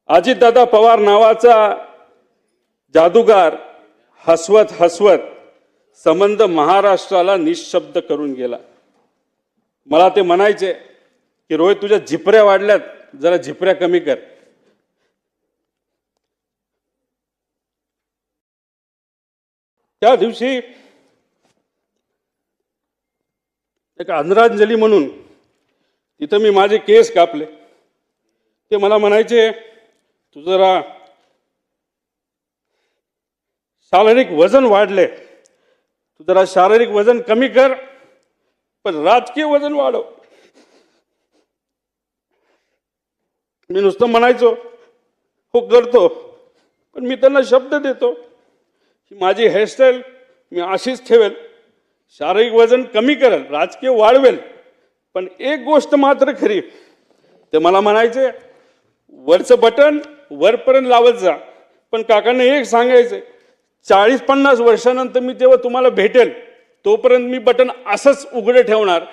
अजितदादा पवार नावाचा जादूगार हसवत हसवत संबंध महाराष्ट्राला निशब्द करून गेला। मला ते म्हणायचे की रोहित तुझ्या झिपऱ्या वाढल्यात, जरा झिपऱ्या कमी कर। त्या दिवशी एक आदरांजली म्हणून तिथं मी माझे केस कापले। ते मला म्हणायचे तू जरा शारीरिक वजन वाढले, तू जरा शारीरिक वजन कमी कर पण राजकीय वजन वाढव। मी नुसतं म्हणायचो हो करतो, पण मी त्यांना शब्द देतो की माझी हेअरस्टाईल मी अशीच ठेवेल, शारीरिक वजन कमी करेल, राजकीय वाढवेल, पण एक गोष्ट मात्र खरी, ते मला म्हणायचे वरचं बटन वरपर्यंत लावत जा, पण काकांना एक सांगायचं 40-50 वर्षानंतर मी जेव्हा तुम्हाला भेटेल तोपर्यंत मी बटन असंच उघडे ठेवणार,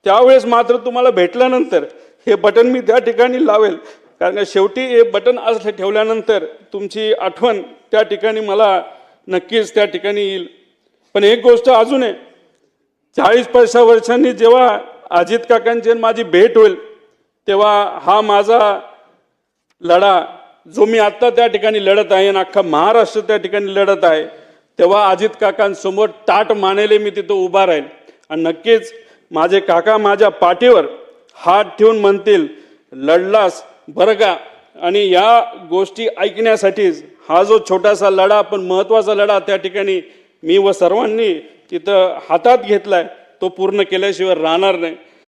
त्यावेळेस मात्र तुम्हाला भेटल्यानंतर हे बटन मी त्या ठिकाणी लावेल, कारण शेवटी हे बटन असं ठेवल्यानंतर तुमची आठवण त्या ठिकाणी मला नक्कीच त्या ठिकाणी येईल। पण एक गोष्ट अजून आहे, 40-50 वर्षांनी जेव्हा अजित काकांची माझी भेट होईल तेव्हा हा माझा लढा जो मी आता त्या ठिकाणी लढत आहे आणि अख्खा महाराष्ट्र त्या ठिकाणी लढत आहे, तेव्हा अजित काकांसमोर ताट मानेले मी तिथं उभा राहील आणि नक्कीच माझे काका माझ्या पाठीवर हात ठेवून म्हणतील लढलास बरं का। आणि या गोष्टी ऐकण्यासाठीच हा जो छोटासा लढा पण महत्त्वाचा लढा त्या ठिकाणी मी व सर्वांनी तिथं हातात घेतलाय, तो पूर्ण केल्याशिवाय राहणार नाही।